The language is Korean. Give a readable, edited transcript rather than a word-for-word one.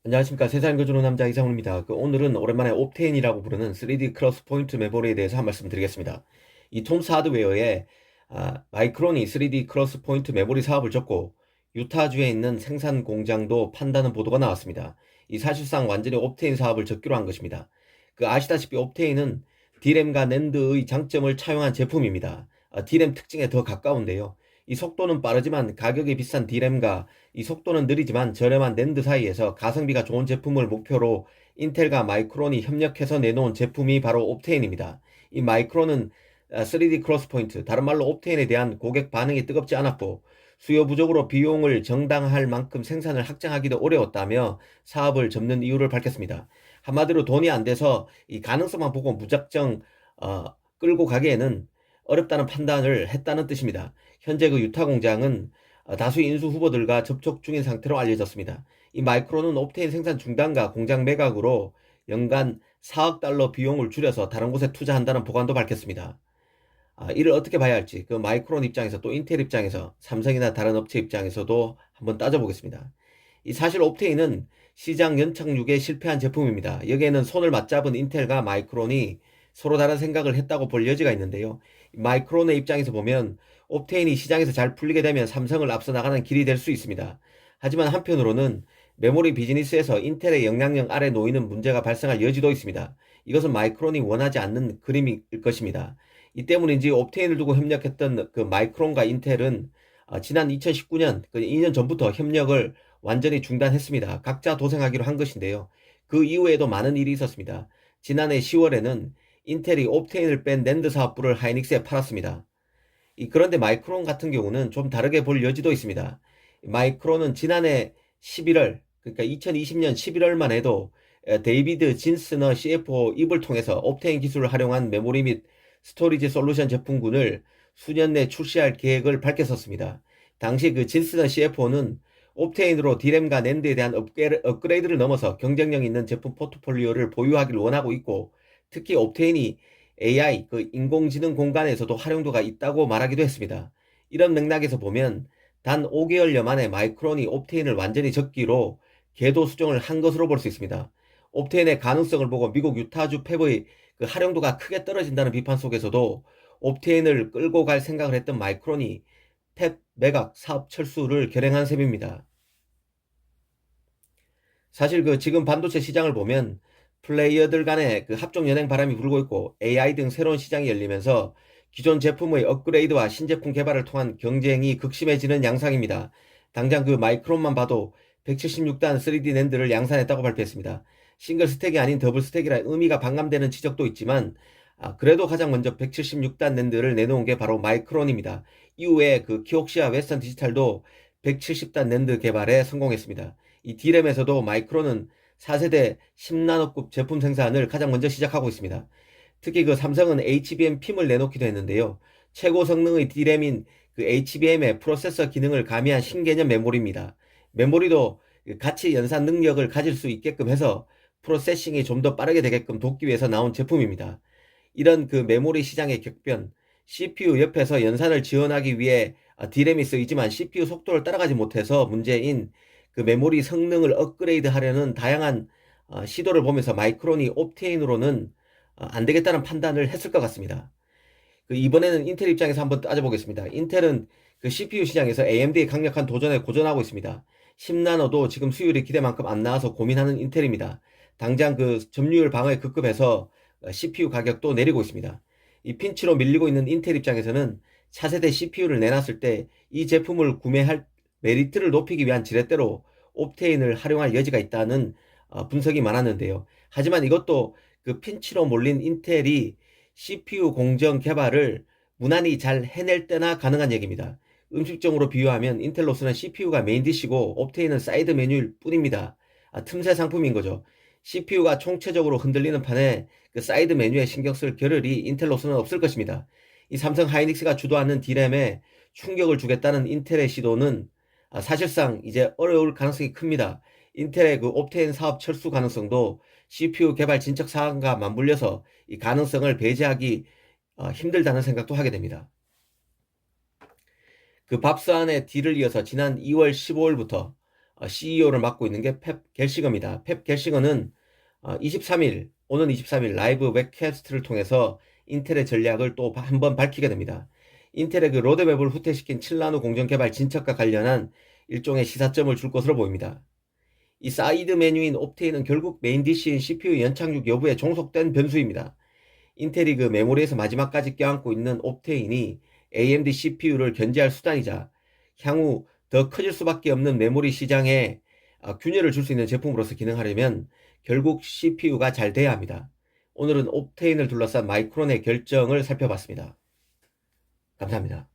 안녕하십니까. 세상 거주는 남자 이상훈입니다. 오늘은 오랜만에 옵테인이라고 부르는 3D 크로스 포인트 메모리에 대해서 한 말씀 드리겠습니다. 이 톰스 하드웨어에 마이크론이 3D 크로스 포인트 메모리 사업을 접고 유타주에 있는 생산 공장도 판다는 보도가 나왔습니다. 이 사실상 완전히 옵테인 사업을 접기로 한 것입니다. 아시다시피 옵테인은 D램과 낸드의 장점을 차용한 제품입니다. D램 특징에 더 가까운데요. 이 속도는 빠르지만 가격이 비싼 D램과 이 속도는 느리지만 저렴한 낸드 사이에서 가성비가 좋은 제품을 목표로 인텔과 마이크론이 협력해서 내놓은 제품이 바로 옵테인입니다. 이 마이크론은 3D 크로스 포인트, 다른 말로 옵테인에 대한 고객 반응이 뜨겁지 않았고 수요 부족으로 비용을 정당할 만큼 생산을 확장하기도 어려웠다며 사업을 접는 이유를 밝혔습니다. 한마디로 돈이 안 돼서 이 가능성만 보고 무작정 끌고 가기에는 어렵다는 판단을 했다는 뜻입니다. 현재 유타 공장은 다수의 인수 후보들과 접촉 중인 상태로 알려졌습니다. 이 마이크론은 옵테인 생산 중단과 공장 매각으로 연간 4억 달러 비용을 줄여서 다른 곳에 투자한다는 보관도 밝혔습니다. 이를 어떻게 봐야 할지 마이크론 입장에서 또 인텔 입장에서 삼성이나 다른 업체 입장에서도 한번 따져보겠습니다. 이 사실 옵테인은 시장 연착륙에 실패한 제품입니다. 여기에는 손을 맞잡은 인텔과 마이크론이 서로 다른 생각을 했다고 볼 여지가 있는데요. 마이크론의 입장에서 보면 옵테인이 시장에서 잘 풀리게 되면 삼성을 앞서 나가는 길이 될 수 있습니다. 하지만 한편으로는 메모리 비즈니스에서 인텔의 영향력 아래 놓이는 문제가 발생할 여지도 있습니다. 이것은 마이크론이 원하지 않는 그림일 것입니다. 이 때문인지 옵테인을 두고 협력했던 마이크론과 인텔은 지난 2019년, 2년 전부터 협력을 완전히 중단했습니다. 각자 도생하기로 한 것인데요. 그 이후에도 많은 일이 있었습니다. 지난해 10월에는 인텔이 옵테인을 뺀 낸드 사업부를 하이닉스에 팔았습니다. 그런데 마이크론 같은 경우는 좀 다르게 볼 여지도 있습니다. 마이크론은 지난해 11월, 그러니까 2020년 11월만 해도 데이비드 진스너 CFO 입을 통해서 옵테인 기술을 활용한 메모리 및 스토리지 솔루션 제품군을 수년 내 출시할 계획을 밝혔었습니다. 당시 진스너 CFO는 옵테인으로 D램과 낸드에 대한 업그레이드를 넘어서 경쟁력 있는 제품 포트폴리오를 보유하기를 원하고 있고, 특히 옵테인이 AI, 인공지능 공간에서도 활용도가 있다고 말하기도 했습니다. 이런 맥락에서 보면 단 5개월여 만에 마이크론이 옵테인을 완전히 접기로 궤도 수정을 한 것으로 볼 수 있습니다. 옵테인의 가능성을 보고 미국 유타주 팹의 활용도가 크게 떨어진다는 비판 속에서도 옵테인을 끌고 갈 생각을 했던 마이크론이 팹 매각 사업 철수를 결행한 셈입니다. 사실 지금 반도체 시장을 보면 플레이어들 간의 합종 연행 바람이 불고 있고 AI 등 새로운 시장이 열리면서 기존 제품의 업그레이드와 신제품 개발을 통한 경쟁이 극심해지는 양상입니다. 당장 마이크론만 봐도 176단 3D 낸드를 양산했다고 발표했습니다. 싱글 스택이 아닌 더블 스택이라 의미가 반감되는 지적도 있지만 그래도 가장 먼저 176단 낸드를 내놓은 게 바로 마이크론입니다. 이후에 키옥시아 웨스턴 디지털도 170단 낸드 개발에 성공했습니다. 이 D램에서도 마이크론은 4세대 10나노급 제품 생산을 가장 먼저 시작하고 있습니다. 특히 삼성은 HBM 핌을 내놓기도 했는데요. 최고 성능의 D램인 HBM의 프로세서 기능을 가미한 신개념 메모리입니다. 메모리도 같이 연산 능력을 가질 수 있게끔 해서 프로세싱이 좀 더 빠르게 되게끔 돕기 위해서 나온 제품입니다. 이런 메모리 시장의 격변, CPU 옆에서 연산을 지원하기 위해 D램이 쓰이지만 CPU 속도를 따라가지 못해서 문제인 메모리 성능을 업그레이드 하려는 다양한 시도를 보면서 마이크론이 옵테인으로는 안 되겠다는 판단을 했을 것 같습니다. 이번에는 인텔 입장에서 한번 따져보겠습니다. 인텔은 CPU 시장에서 AMD의 강력한 도전에 고전하고 있습니다. 10나노도 지금 수율이 기대만큼 안 나와서 고민하는 인텔입니다. 당장 점유율 방어에 급급해서 CPU 가격도 내리고 있습니다. 이 핀치로 밀리고 있는 인텔 입장에서는 차세대 CPU를 내놨을 때 이 제품을 구매할 메리트를 높이기 위한 지렛대로 옵테인을 활용할 여지가 있다는 분석이 많았는데요. 하지만 이것도 핀치로 몰린 인텔이 CPU 공정 개발을 무난히 잘 해낼 때나 가능한 얘기입니다. 음식점으로 비유하면 인텔로서는 CPU가 메인 디시고 옵테인은 사이드 메뉴일 뿐입니다. 틈새 상품인 거죠. CPU가 총체적으로 흔들리는 판에 사이드 메뉴에 신경 쓸 겨를이 인텔로서는 없을 것입니다. 이 삼성 하이닉스가 주도하는 D램에 충격을 주겠다는 인텔의 시도는 사실상 이제 어려울 가능성이 큽니다. 인텔의 옵테인 사업 철수 가능성도 CPU 개발 진척 사항과 맞물려서 이 가능성을 배제하기 힘들다는 생각도 하게 됩니다. 밥스 안의 D를 이어서 지난 2월 15일부터 CEO를 맡고 있는 게 펩 겔싱어입니다. 펩 겔싱어는 23일, 오는 23일 라이브 웹캐스트를 통해서 인텔의 전략을 또 한번 밝히게 됩니다. 인텔의 그 로드맵을 후퇴시킨 7나노 공정 개발 진척과 관련한 일종의 시사점을 줄 것으로 보입니다. 이 사이드 메뉴인 옵테인은 결국 메인 DC인 CPU 연착륙 여부에 종속된 변수입니다. 인텔이 그 메모리에서 마지막까지 껴안고 있는 옵테인이 AMD CPU를 견제할 수단이자 향후 더 커질 수밖에 없는 메모리 시장에 균열을 줄 수 있는 제품으로서 기능하려면 결국 CPU가 잘 돼야 합니다. 오늘은 옵테인을 둘러싼 마이크론의 결정을 살펴봤습니다. 감사합니다.